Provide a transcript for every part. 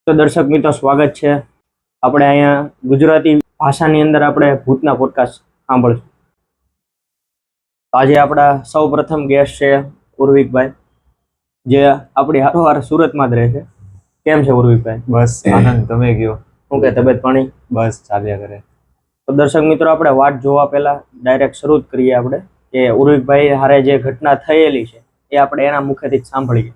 તો દર્શક મિત્રો સ્વાગત છે. આપણે અહીંયા ગુજરાતી ભાષાની અંદર આપણે ભૂતના પોડકાસ્ટ સાંભળશું. આજે આપણા સૌ પ્રથમ ગેસ્ટ છે ઉર્વિકભાઈ, જે આપણી હારોહાર સુરતમાં જ રહે છે. કેમ છે ઉર્વિકભાઈ? બસ આનંદ. તમે કયો? શું કે તબિયત પાણી? બસ ચાલ્યા કરે. તો દર્શક મિત્રો, આપણે વાત જોવા પહેલા ડાયરેક્ટ શરૂ જ કરીએ આપણે કે ઉર્વિકભાઈ હારે જે ઘટના થયેલી છે એ આપણે એના મુખેથી જ સાંભળીએ.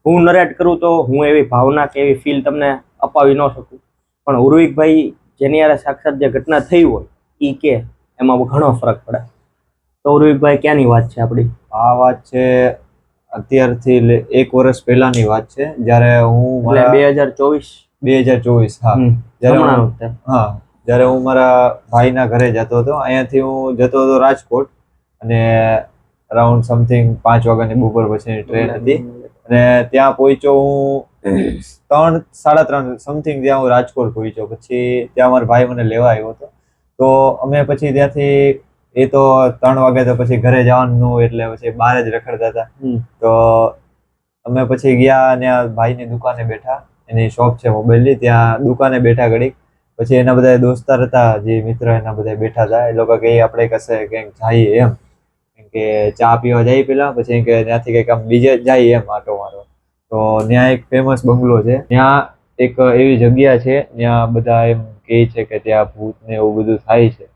હું નરેટ કરું તો હું એવી ભાવના કે એવી ફીલ તમને અપાવી ન શકું, પણ ઉર્વિકભાઈ જેની યારે સાક્ષાત જે ઘટના થઈ હોય એ કે એમાં ઘણો ફરક પડે. તો ઉર્વિકભાઈ, ક્યાંની વાત છે આપણી? આ વાત છે અત્યારથી 1 વર્ષ પહેલાની વાત છે, જ્યારે હું એટલે 2024. હા, જ્યારે હું મારા ભાઈના ઘરે જતો હતો. અહીંયાથી હું જતો હતો રાજકોટ, અને અરાઉન્ડ સમથિંગ 5 વાગ્યાની બપોર પછીની ટ્રેન હતી, અને ત્યાં પહોંચ્યો હું 3-3:30 સમથિંગ ત્યાં હું રાજકોટ પહોંચ્યો. પછી ત્યાં મારો ભાઈ મને લેવા આવ્યો હતો. તો અમે પછી ત્યાંથી એ તો 3 વાગે તો પછી ઘરે જવાનું એટલે પછી બહાર જ રખડતા હતા. તો અમે પછી ગયા અને ભાઈની દુકાને બેઠા, એની શોપ છે મોબાઈલની, ત્યાં દુકાને બેઠા ઘડીક. પછી એના બધા દોસ્તાર હતા, જે મિત્ર એના બધા બેઠા હતા. એ લોકો કે આપણે કશે ક્યાંક જઈએ એમ, કે ચા પીવા જઈએ પેલા, પછી કે ત્યાંથી કંઈક આમ બીજે જઈએ એમ આટો મારો. તો ત્યાં એક ફેમસ બંગલો છે, ત્યાં એક એવી જગ્યા છે, ત્યાં બધા એમ કહે છે કે ત્યાં ભૂત ને એવું બધું થાય છે.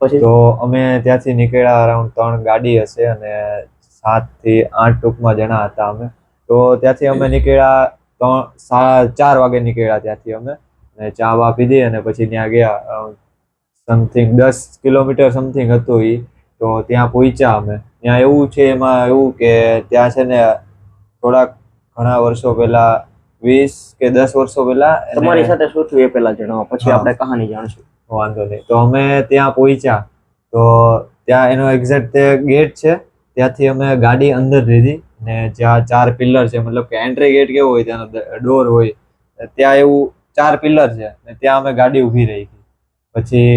પછી તો અમે ત્યાંથી નીકળ્યા, અરાઉન્ડ 3 ગાડી હશે અને 7 થી 8 ટૂંકમાં જણા હતા અમે. તો ત્યાંથી અમે નીકળ્યા 4 વાગે નીકળ્યા ત્યાંથી અમે, અને ચા વા પીધી અને પછી ત્યાં ગયા. સમથિંગ 10 કિલોમીટર સમથિંગ હતું એ. તો ત્યાં પહોંચ્યા અમે. ત્યાં એવું છે, એમાં એવું કે ત્યાં છે ને થોડાક ઘણા વર્ષો પહેલા, 20 કે 10 વર્ષો પહેલા તમારી સાથે શું થયું એ પહેલા જણાવો, પછી આપણે કહાની જાણશું. વાંધો નહીં. તો અમે ત્યાં પહોંચ્યા, તો ત્યાં એનો એક્ઝેક્ટ ગેટ છે, ત્યાંથી અમે ગાડી અંદર લીધી, ને જ્યાં 4 પિલ્લર છે, મતલબ કે એન્ટ્રી ગેટ કેવો હોય ત્યાંનો ડોર હોય, ત્યાં એવું 4 પિલ્લર છે, ને ત્યાં અમે ગાડી ઊભી રહી. પછી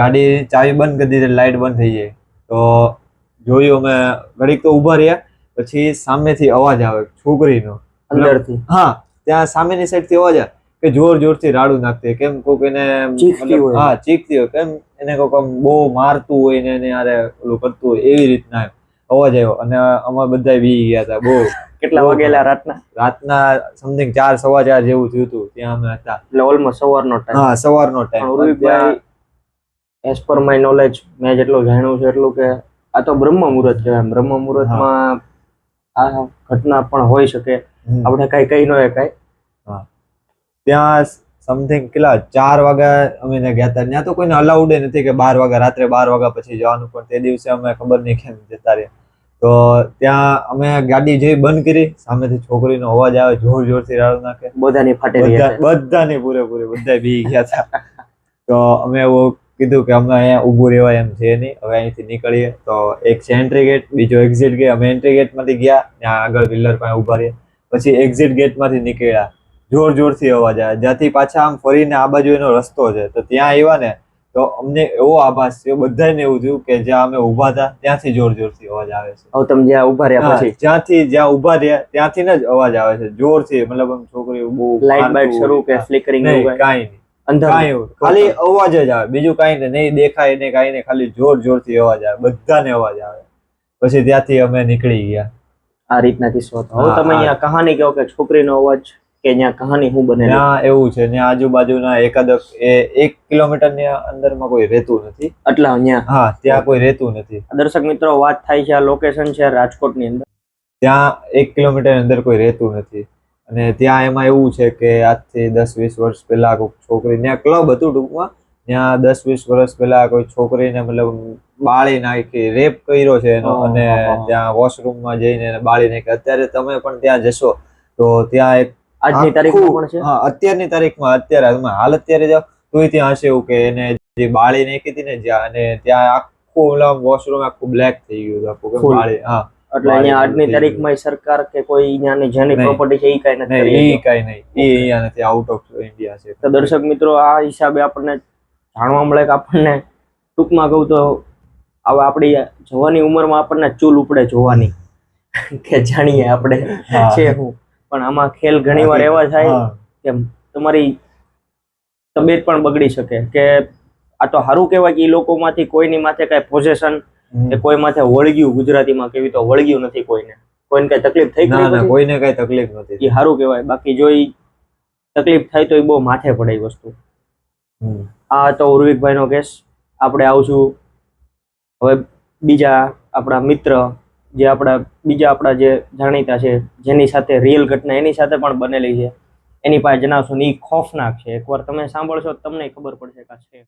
ગાડી ચાવી બંધ કરી દીધી, લાઇટ બંધ થઈ જાય. તો જોયું અમે, ઘડીક તો ઊભા રહ્યા. પછી સામેથી અવાજ આવે છોકરીનો, અંદરથી. હા, ત્યાં સામેની સાઈડ થી અવાજ આવે કે જોરથી રાડું નાખતી, કેમ કોક એને ચીખતી હોય. હા, ચીખતી હોય, કેમ એને કોક આમ બહુ મારતું હોય ને એને યારે ઓલું કરતું હોય, એવી રીતના અવાજ આવ્યો. અને અમે બધા બી ગયા હતા બહુ. કેટલા વાગેલા રાતના? સમથિંગ 4-4:15 જેવું થયું હતું ત્યાં અમે હતા. એટલે ઓલમોસ્ટ સવારનો ટાઈમ. હા, સવારનો time. As per my knowledge, મેં જેટલું જાણ્યું છે એટલું કે આ તો બ્રહ્મ મુહૂર્ત કહેવાય. બ્રહ્મ મુહૂર્તમાં આ ઘટના પણ હોઈ શકે, આપણે કઈ કહી ન શકાય. ત્યાં સમથિંગ કેટલા 4 વાગ્યા અમે ગયા હતા. ત્યાં તો કોઈને અલાઉડ નથી કે 12 વાગ્યા, રાત્રે 12 વાગ્યા પછી જવાનું, પણ તે દિવસે અમે ખબર નહીં કેમ જતા રહ્યા. તો ત્યાં અમે ગાડી જેવી બંધ કરી, સામેથી છોકરીનો અવાજ આવે, જોરથી રાડું નાખે. બધાની ફાટેલી હશે. બધાની પૂરેપૂરી, બધા બી ગયા હતા. તો અમે એવું કીધું કે અમે અહીંયા ઊભું રહેવાય એમ છે નહીં, હવે અહીંથી નીકળીએ. તો એક છે એન્ટ્રી ગેટ, બીજો એક્ઝિટ ગેટ. અમે એન્ટ્રી ગેટમાંથી ગયા, ત્યાં આગળ પિલ્લર પાસે ઊભા રહ્યા. પછી એક્ઝિટ ગેટમાંથી નીકળ્યા, જોરથી અવાજ આવે, જ્યાંથી પાછા આમ ફરીને આ બાજુ એનો રસ્તો છે. તો ત્યાં આવ્યા ને, તો અમને એવો આભાસ થયો, બધાને એવું થયું કે જ્યાં અમે ઊભા હતા ત્યાંથી જોરથી અવાજ આવે છે. હવે તમે જ્યાં ઊભા રહ્યા પછી? જ્યાં ઊભા રહ્યા ત્યાંથી જ અવાજ આવે છે, જોરથી. મતલબ છોકરી બહુ લાઇટ બાઇટ શરૂ કે ફ્લિકરિંગ? કાંઈ નહીં, ખાલી અવાજ જ આવે, બીજું કાંઈ નહીં દેખાય ને કાંઈ નહીં, ખાલી જોરથી અવાજ આવે, બધાને અવાજ આવે. પછી ત્યાંથી અમે નીકળી ગયા. આ રીતના કિસ્સો હતો. હવે તમે અહીંયા કહાની કહો કે છોકરીનો અવાજ, કે ત્યાં કહાની શું બને? ત્યાં એવું છે, ત્યાં આજુબાજુના 1 કિલોમીટરની અંદરમાં કોઈ રહેતું નથી. એટલે અહીંયા? હા, ત્યાં કોઈ રહેતું નથી. દર્શક મિત્રો, વાત થાય છે, આ લોકેશન છે રાજકોટની અંદર. ત્યાં 1 કિલોમીટર અંદર કોઈ રહેતું નથી. અને ત્યાં એમાં એવું છે કે આજથી 10-20 વર્ષ પહેલા કોઈ છોકરી, ત્યાં ક્લબ હતું ટૂંકમાં, ત્યાં 10-20 વર્ષ પહેલા કોઈ છોકરીને મતલબ બાળી નાખી, રેપ કર્યો છે એનો, અને ત્યાં વોશરૂમમાં જઈને એને બાળી નાખી. અત્યારે તમે પણ ત્યાં જશો તો ત્યાં એક આજની તારીખમાં પણ છે. હા, અત્યારની તારીખમાં, અત્યારે જાઓ તોય ત્યાં હશે એવું કે એને જે બાળી નાખી હતી ને જ્યાં, અને ત્યાં આખું વોશરૂમ આખું બ્લેક થઈ ગયું આખું બાળી. હા, એટલે અહીંયા આજની તારીખમાં સરકાર કે કોઈ અહીંયાની જેની પ્રોપર્ટી છે એ કાંઈ નથી, અહીંયા નથી, આઉટ ઓફ ઇન્ડિયા છે. તો દર્શક મિત્રો, આ હિસાબે આપણને જાણવા મળે કે આપણને ટૂંકમાં કહું તો હવે આપણી જવાની ઉંમરમાં આપણને ચૂલ ઉપડે જોવાની કે જાણીએ આપણે છે હું. પણ આમાં ખેલ ઘણી વાર એવા થાય કે તમારી તબિયત પણ બગડી શકે. કે આ તો સારું કહેવાય કે એ લોકોમાંથી કોઈની માથે કાંઈ પોઝેશન કે કોઈ માથે વળગ્યું, ગુજરાતીમાં કેવી તો વળગ્યું નથી કોઈને કઈ તકલીફ થઈ ના ના, કોઈને કઈ તકલીફ નથી. એ સારું કહેવાય. બાકી જો ઈ તકલીફ થાય તો એ બહુ માથે પડે એ વસ્તુ. આ હતો ઉર્વિકભાઈનો કેસ. આપણે આવશું હવે બીજા આપણા મિત્ર જે આપણા જે જાણીતા છે, જેની સાથે રિયલ ઘટના એની સાથે પણ બનેલી છે, એની પાસે જણાવશું ને. એ ખોફનાક છે. એકવાર તમે સાંભળશો તો તમને ખબર પડશે કે આ છે.